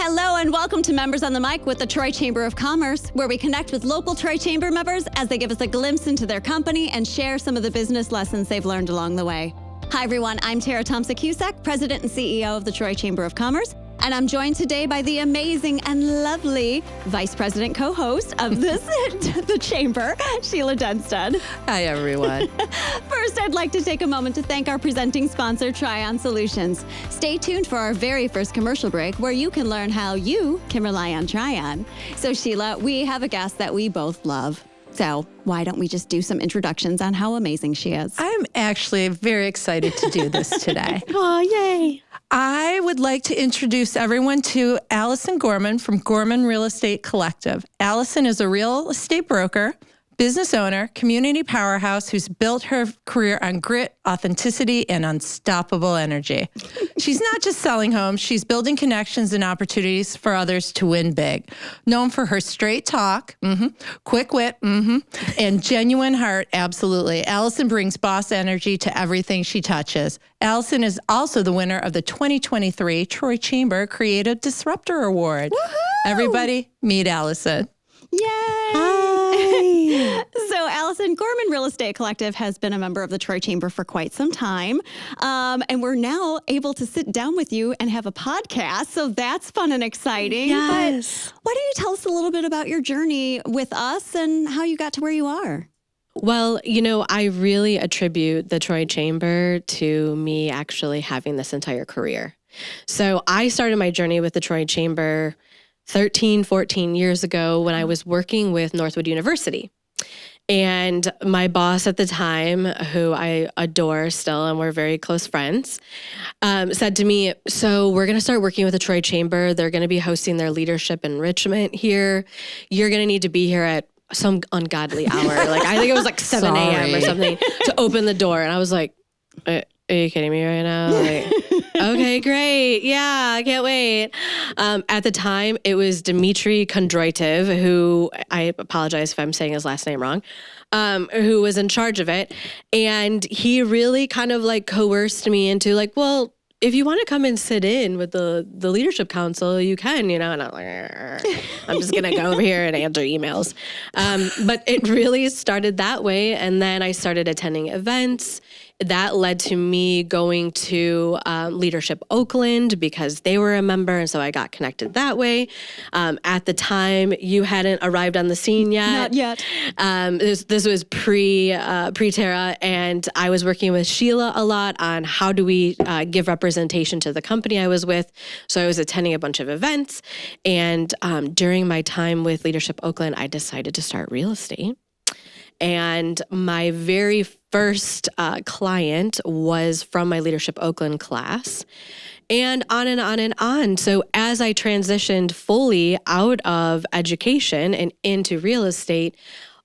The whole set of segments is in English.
Hello and welcome to Members on the Mic with the Troy Chamber of Commerce, where we connect with local Troy Chamber members as they give us a glimpse into their company and share some of the business lessons they've learned along the way. Hi everyone, I'm Tara Thompson-Cusack, President and CEO of the Troy Chamber of Commerce, and I'm joined today by the amazing and lovely Vice President co-host of the Chamber, Sheila Denstead. Hi everyone. First, I'd like to take a moment to thank our presenting sponsor, Trion Solutions. Stay tuned for our very first commercial break where you can learn how you can rely on Trion. So Sheila, we have a guest that we both love. So why don't we just do some introductions on how amazing she is? I'm actually very excited to do this today. Oh, yay. I would like to introduce everyone to Allison Gorman from Gorman Real Estate Collective. Allison is a real estate broker, business owner, community powerhouse who's built her career on grit, authenticity, and unstoppable energy. She's not just selling homes, she's building connections and opportunities for others to win big. Known for her straight talk, quick wit, and genuine heart, absolutely. Allison brings boss energy to everything she touches. Allison is also the winner of the 2023 Troy Chamber Creative Disruptor Award. Woohoo! Everybody, meet Allison. Yay! Hi. So Allison, Gorman Real Estate Collective has been a member of the Troy Chamber for quite some time. And we're now able to sit down with you and have a podcast. So that's fun and exciting. Yes. But why don't you tell us a little bit about your journey with us and how you got to where you are? Well, you know, I really attribute the Troy Chamber to me actually having this entire career. So I started my journey with the Troy Chamber 13, 14 years ago when I was working with Northwood University. And my boss at the time, who I adore still, and we're very close friends, said to me, so we're going to start working with the Troy Chamber. They're going to be hosting their leadership enrichment here. You're going to need to be here at some ungodly hour. Like, I think it was like 7 a.m. or something to open the door. And I was like, are you kidding me right now? Like, okay, great. Yeah, I can't wait. At the time, it was Dmitry Kondroitov, who, I apologize if I'm saying his last name wrong, who was in charge of it. And he really kind of like coerced me into like, well, if you want to come and sit in with the leadership council, you can, you know, and I'm like, I'm just going to go over here and answer emails. But it really started that way. And then I started attending events. That led to me going to Leadership Oakland because they were a member. And so I got connected that way. At the time, you hadn't arrived on the scene yet. Not yet. This was pre-Tara. And I was working with Sheila a lot on how do we give representation to the company I was with. So I was attending a bunch of events. And during my time with Leadership Oakland, I decided to start real estate. And my very first client was from my Leadership Oakland class, and on and on and on. So as I transitioned fully out of education and into real estate,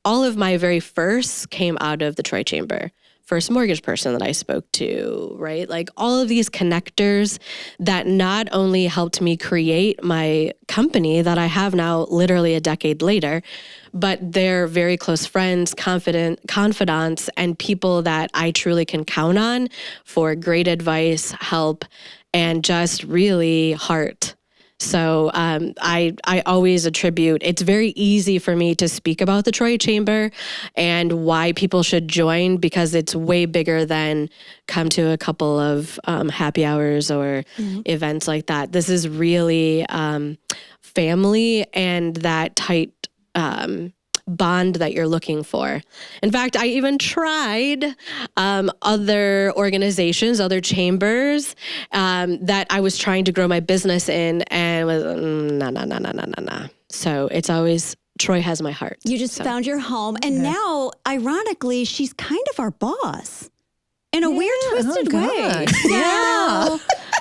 all of my very firsts came out of the Troy Chamber. First mortgage person that I spoke to, right? Like all of these connectors that not only helped me create my company that I have now literally a decade later, but they're very close friends, confidants, and people that I truly can count on for great advice, help, and just really heart. So I always attribute, it's very easy for me to speak about the Troy Chamber and why people should join because it's way bigger than come to a couple of happy hours or events like that. This is really family and that tight bond that you're looking for. In fact, I even tried other organizations, other chambers that I was trying to grow my business in and was nah. So it's always, Troy has my heart. You just found your home. And now, ironically, she's kind of our boss in a weird, twisted way. Yeah.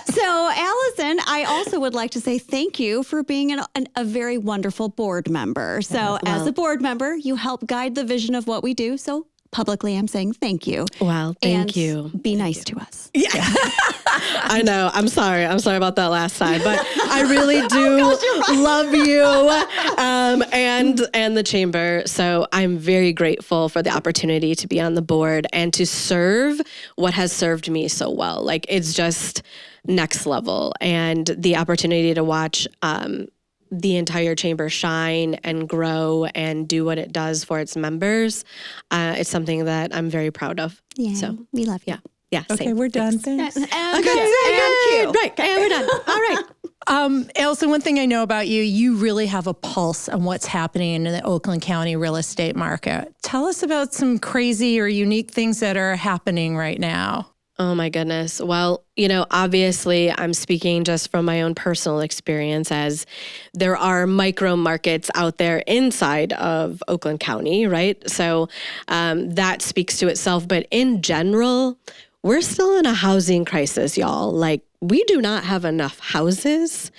So, Allison, I also would like to say thank you for being a very wonderful board member. So, as a board member, you help guide the vision of what we do. So, publicly, I'm saying thank you. Well, thank you. Be nice to us. Yeah. I know. I'm sorry. I'm sorry about that last time, but I really do love you and the chamber. So I'm very grateful for the opportunity to be on the board and to serve what has served me so well. Like it's just next level. And the opportunity to watch the entire chamber shine and grow and do what it does for its members, it's something that I'm very proud of. Yeah, So we love you. Yeah. Okay, Same. we're done. Thanks. And Okay. cue. Right. And we're done. All right. Allison, one thing I know about you, you really have a pulse on what's happening in the Oakland County real estate market. Tell us about some crazy or unique things that are happening right now. Oh my goodness. Well, obviously I'm speaking just from my own personal experience, as there are micro markets out there inside of Oakland County, right? So that speaks to itself. But in general, we're still in a housing crisis, y'all. Like, we do not have enough houses.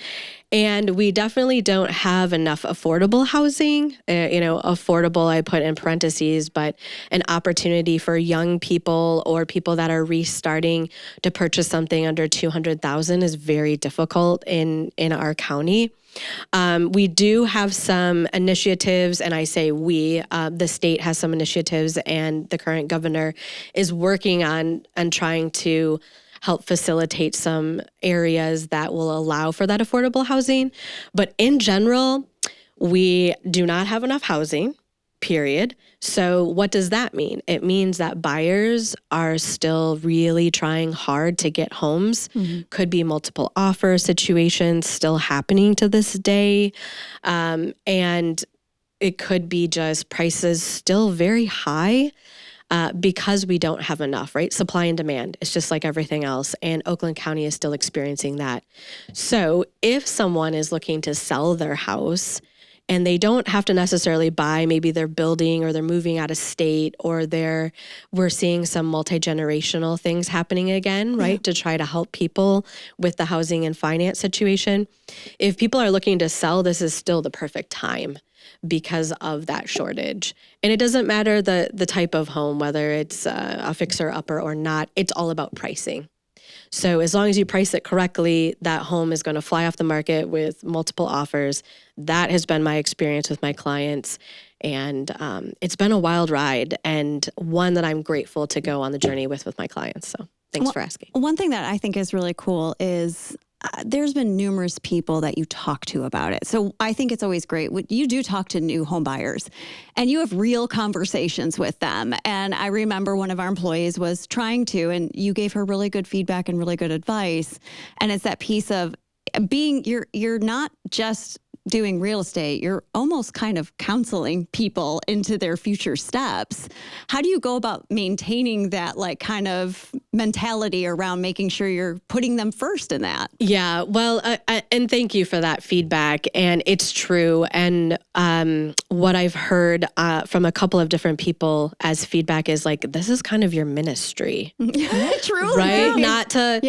And we definitely don't have enough affordable housing. Affordable, I put in parentheses, but an opportunity for young people or people that are restarting to purchase something under $200,000 is very difficult in our county. We do have some initiatives, and I say we, the state has some initiatives, and the current governor is working on trying to help facilitate some areas that will allow for that affordable housing. But in general, we do not have enough housing, period. So what does that mean? It means that buyers are still really trying hard to get homes. Mm-hmm. Could be multiple offer situations still happening to this day. And it could be just prices still very high. Because we don't have enough, right? Supply and demand. It's just like everything else. And Oakland County is still experiencing that. So if someone is looking to sell their house and they don't have to necessarily buy, maybe they're building or they're moving out of state, or we're seeing some multi-generational things happening again, right? To try to help people with the housing and finance situation. If people are looking to sell, this is still the perfect time because of that shortage. And it doesn't matter the type of home, whether it's a fixer-upper or not, it's all about pricing. So as long as you price it correctly, that home is going to fly off the market with multiple offers. That has been my experience with my clients. And it's been a wild ride, and one that I'm grateful to go on the journey with my clients. So thanks for asking. One thing that I think is really cool is there's been numerous people that you talk to about it. So I think it's always great. You do talk to new home buyers and you have real conversations with them. And I remember one of our employees was trying to, and you gave her really good feedback and really good advice. And it's that piece of being, you're not just doing real estate, you're almost kind of counseling people into their future steps. How do you go about maintaining that like kind of mentality around making sure you're putting them first in that? Yeah, well, and thank you for that feedback. And it's true. And what I've heard from a couple of different people as feedback is like, this is kind of your ministry. Truly. Right? Not to,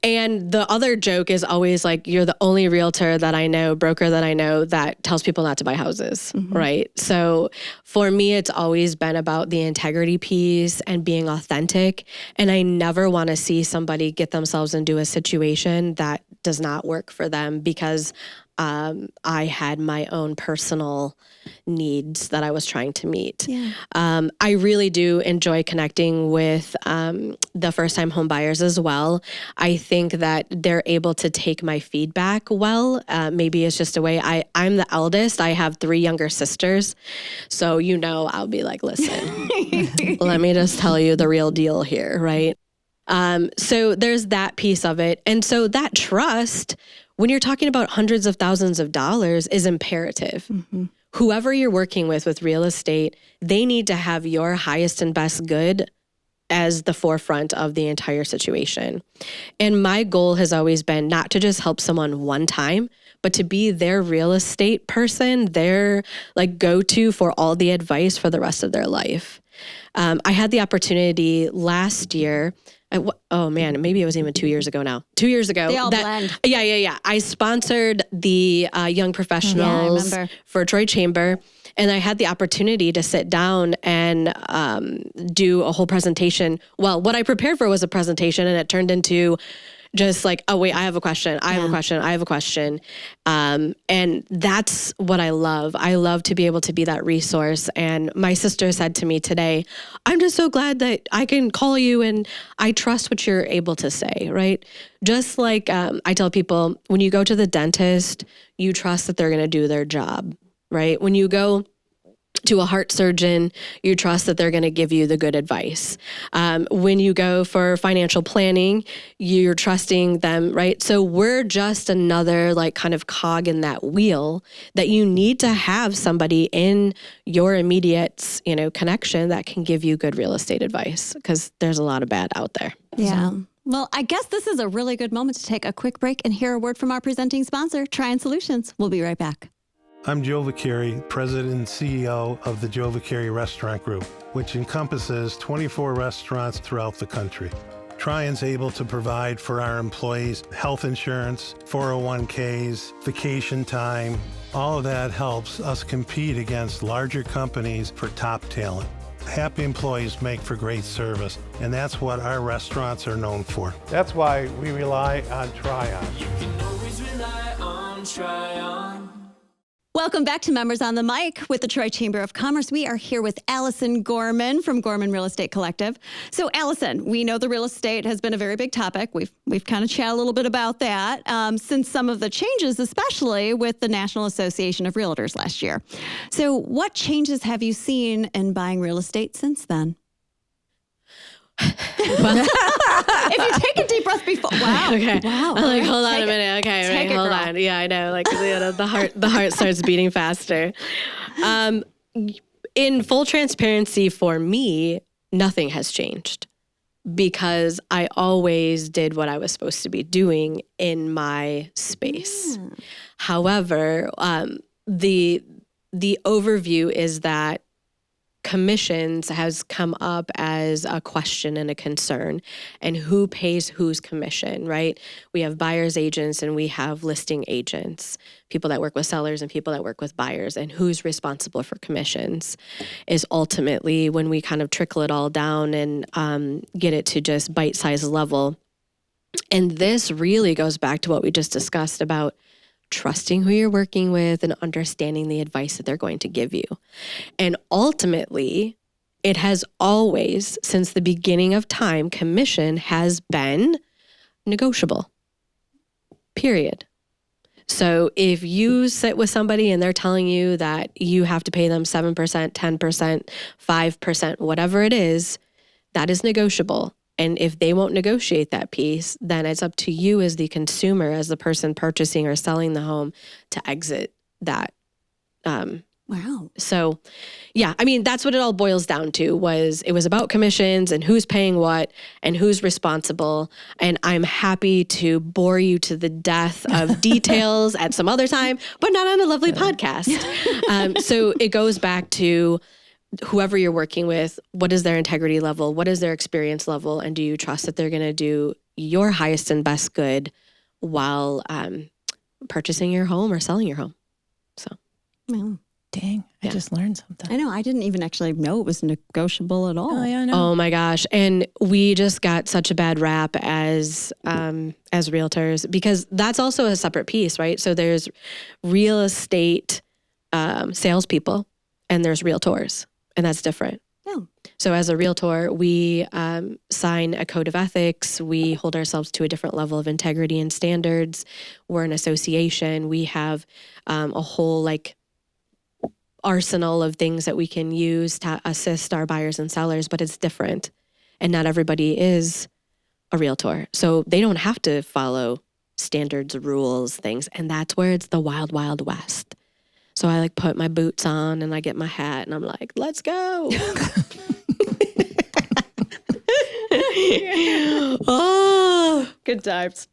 and the other joke is always like, you're the only realtor that I know, broker that I know that tells people not to buy houses, right? So for me, it's always been about the integrity piece and being authentic. And I never want to see somebody get themselves into a situation that does not work for them because I had my own personal needs that I was trying to meet. Yeah. I really do enjoy connecting with the first-time home buyers as well. I think that they're able to take my feedback well. Maybe it's just a way I'm the eldest. I have 3 younger sisters. So, I'll be like, listen, let me just tell you the real deal here, right? So there's that piece of it. And so that trust, when you're talking about hundreds of thousands of dollars, is imperative. Mm-hmm. Whoever you're working with real estate, they need to have your highest and best good as the forefront of the entire situation. And my goal has always been not to just help someone one time, but to be their real estate person, their like go-to for all the advice for the rest of their life. I had the opportunity last year. Maybe it was even 2 years ago now. 2 years ago. They all blend. Yeah. I sponsored the young professionals for Troy Chamber, and I had the opportunity to sit down and do a whole presentation. Well, what I prepared for was a presentation, and it turned into just like, oh wait, I have a question. I have a question. I have a question. And that's what I love. I love to be able to be that resource. And my sister said to me today, I'm just so glad that I can call you and I trust what you're able to say, right? Just like I tell people, when you go to the dentist, you trust that they're going to do their job, right? When you go to a heart surgeon, you trust that they're going to give you the good advice. When you go for financial planning, you're trusting them, right? So we're just another like kind of cog in that wheel that you need to have somebody in your immediate, connection that can give you good real estate advice, because there's a lot of bad out there. Yeah. Well, I guess this is a really good moment to take a quick break and hear a word from our presenting sponsor, Trion Solutions. We'll be right back. I'm Joe Vicari, President and CEO of the Joe Vicari Restaurant Group, which encompasses 24 restaurants throughout the country. Trion's able to provide for our employees health insurance, 401ks, vacation time. All of that helps us compete against larger companies for top talent. Happy employees make for great service, and that's what our restaurants are known for. That's why we rely on Trion. You can always rely on Trion. Welcome back to Members on the Mic with the Troy Chamber of Commerce. We are here with Allison Gorman from Gorman Real Estate Collective. So, Allison, we know the real estate has been a very big topic. We've kind of chatted a little bit about that since some of the changes, especially with the National Association of Realtors last year. So, what changes have you seen in buying real estate since then? If you take a deep breath before, wow, Okay. wow. I'm like, hold on Take a it. minute. Okay, Take right, it, hold girl. on. Yeah, I know. Like the heart starts beating faster. In full transparency, for me, nothing has changed because I always did what I was supposed to be doing in my space. However, the overview is that commissions has come up as a question and a concern, and who pays whose commission, right? We have buyer's agents and we have listing agents, people that work with sellers and people that work with buyers, and who's responsible for commissions is ultimately when we kind of trickle it all down and get it to just bite-sized level. And this really goes back to what we just discussed about trusting who you're working with and understanding the advice that they're going to give you. And ultimately, it has always, since the beginning of time, commission has been negotiable, period. So if you sit with somebody and they're telling you that you have to pay them 7%, 10%, 5%, whatever it is, that is negotiable. And if they won't negotiate that piece, then it's up to you as the consumer, as the person purchasing or selling the home, to exit that. Wow. So, yeah, I mean, that's what it all boils down to. It was about commissions and who's paying what and who's responsible. And I'm happy to bore you to the death of details at some other time, but not on a lovely podcast. So it goes back to whoever you're working with, what is their integrity level? What is their experience level? And do you trust that they're going to do your highest and best good while purchasing your home or selling your home? So, Well, Dang, I just learned something. I know. I didn't even actually know it was negotiable at all. Oh, yeah, I know. oh my gosh. And we just got such a bad rap as realtors, because that's also a separate piece, right? So there's real estate salespeople and there's realtors. And that's different. Yeah. So as a realtor, we sign a code of ethics. We hold ourselves to a different level of integrity and standards. We're an association. We have a whole arsenal of things that we can use to assist our buyers and sellers, but it's different. And not everybody is a realtor. So they don't have to follow standards, rules, things. And that's where it's the wild, wild west. So I put my boots on and I get my hat and I'm like, let's go. Oh, good times.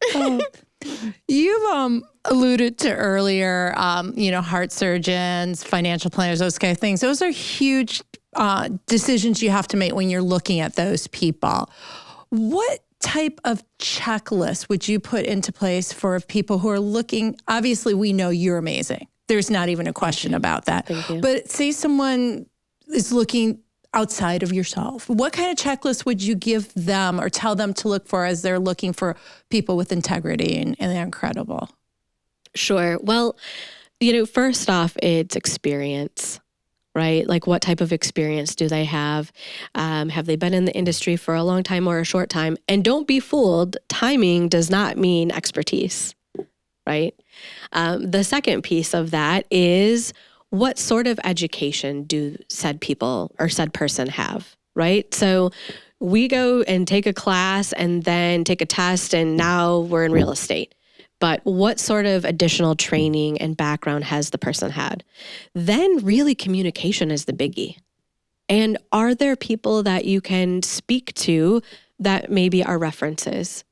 You've alluded to earlier, heart surgeons, financial planners, those kind of things. Those are huge decisions you have to make when you're looking at those people. What type of checklist would you put into place for people who are looking? Obviously, we know you're amazing. There's not even a question about that. Thank you. But say someone is looking, outside of yourself? What kind of checklist would you give them or tell them to look for as they're looking for people with integrity and they're incredible? Sure. Well, first off, it's experience, right? Like what type of experience do they have? Have they been in the industry for a long time or a short time? And don't be fooled. Timing does not mean expertise, right? The second piece of that is what sort of education do said people or said person have, right? So we go and take a class and then take a test and now we're in real estate. But what sort of additional training and background has the person had? Then really communication is the biggie. And are there people that you can speak to that maybe are references,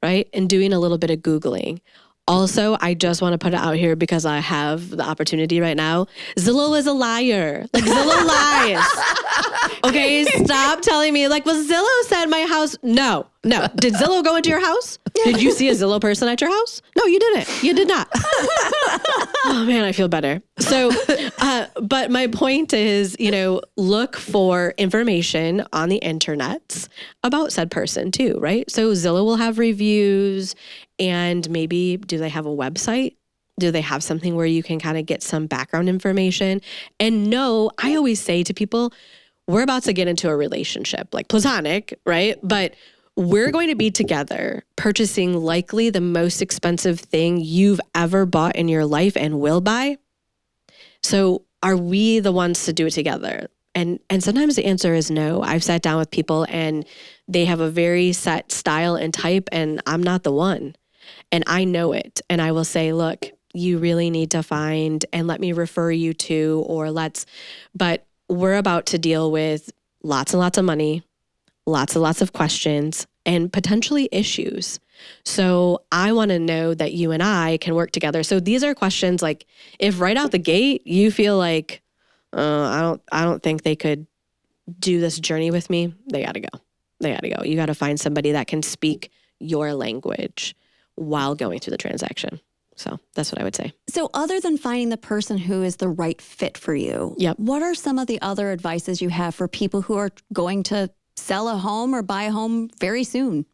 right? And doing a little bit of Googling. Also, I just want to put it out here because I have the opportunity right now. Zillow is a liar. Like Zillow lies. Okay, stop telling me like, well, Zillow said my house. No. Did Zillow go into your house? Did you see a Zillow person at your house? No, you didn't. You did not. Oh man, I feel better. So, but my point is, look for information on the internets about said person too, right? So Zillow will have reviews and maybe do they have a website? Do they have something where you can kind of get some background information? And no, I always say to people, we're about to get into a relationship, like platonic, right? But we're going to be together purchasing likely the most expensive thing you've ever bought in your life and will buy. So are we the ones to do it together? And sometimes the answer is no. I've sat down with people and they have a very set style and type and I'm not the one. And I know it. And I will say, look, you really need to find and let me refer you to, but we're about to deal with lots and lots of money, lots and lots of questions, and potentially issues. So I want to know that you and I can work together. So these are questions like, if right out the gate you feel like, I don't think they could do this journey with me, they got to go. You got to find somebody that can speak your language while going through the transaction. So that's what I would say. So other than finding the person who is the right fit for you, Yep. What are some of the other advices you have for people who are going to sell a home or buy a home very soon?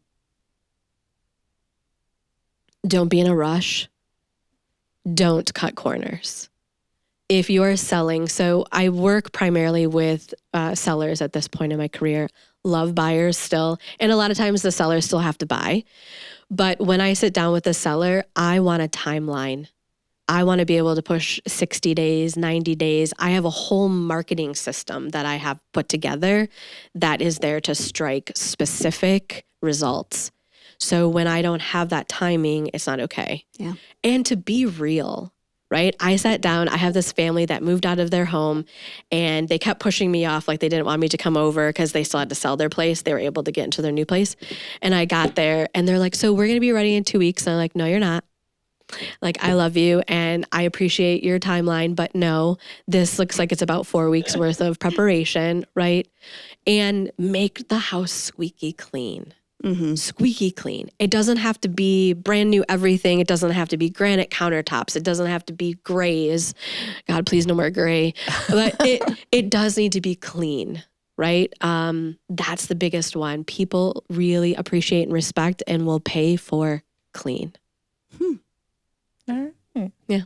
Don't be in a rush. Don't cut corners. If you're selling, so I work primarily with sellers at this point in my career, love buyers still, and a lot of times the sellers still have to buy. But when I sit down with the seller, I want a timeline. I want to be able to push 60 days, 90 days. I have a whole marketing system that I have put together that is there to strike specific results. So when I don't have that timing, it's not okay. Yeah. And to be real, right? I sat down, I have this family that moved out of their home and they kept pushing me off like they didn't want me to come over because they still had to sell their place. They were able to get into their new place. And I got there and they're like, so we're going to be ready in 2 weeks. And I'm like, no, you're not. Like, I love you and I appreciate your timeline, but no, this looks like it's about 4 weeks worth of preparation, right? And make the house squeaky clean. Mm-hmm. Squeaky clean. It doesn't have to be brand new everything. It doesn't have to be granite countertops. It doesn't have to be grays. God, please no more gray. But it does need to be clean, right? That's the biggest one. People really appreciate and respect and will pay for clean. All right. Yeah.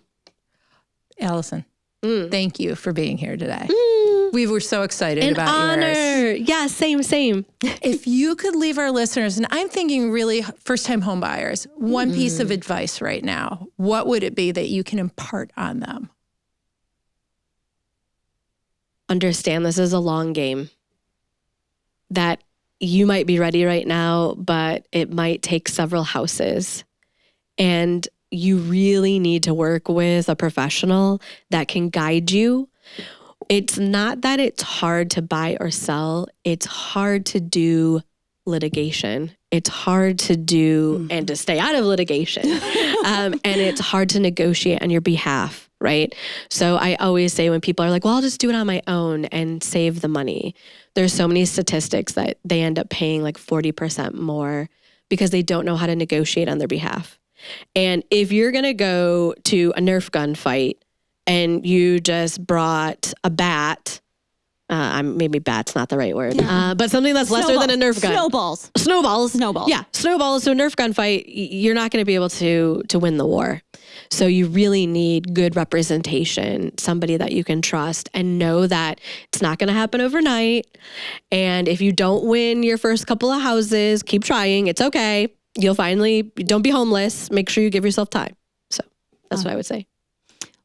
Allison, thank you for being here today. Mm. We were so excited An about honor. yours. Yeah, same. If you could leave our listeners, and I'm thinking really first-time home buyers, one piece of advice right now, what would it be that you can impart on them? Understand this is a long game. That you might be ready right now, but it might take several houses. And you really need to work with a professional that can guide you. It's not that it's hard to buy or sell. It's hard to do litigation. It's hard to do and to stay out of litigation. And it's hard to negotiate on your behalf, right? So I always say when people are like, well, I'll just do it on my own and save the money. There's so many statistics that they end up paying like 40% more because they don't know how to negotiate on their behalf. And if you're going to go to a Nerf gun fight and you just brought a bat Maybe bat's not the right word, but something that's lesser than a Nerf gun. Snowballs. Yeah, snowballs. So a Nerf gun fight, you're not going to be able to win the war. So you really need good representation, somebody that you can trust and know that it's not going to happen overnight. And if you don't win your first couple of houses, keep trying. It's okay. Don't be homeless. Make sure you give yourself time. So that's what I would say.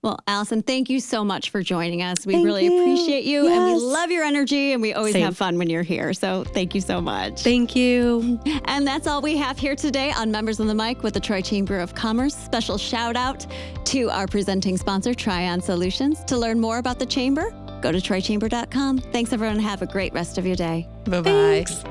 Well, Allison, thank you so much for joining us. We really appreciate you and we love your energy and we always have fun when you're here. So thank you so much. Thank you. And that's all we have here today on Members on the Mic with the Troy Chamber of Commerce. Special shout out to our presenting sponsor, Trion Solutions. To learn more about the Chamber, go to troychamber.com. Thanks everyone. Have a great rest of your day. Bye-bye. Thanks.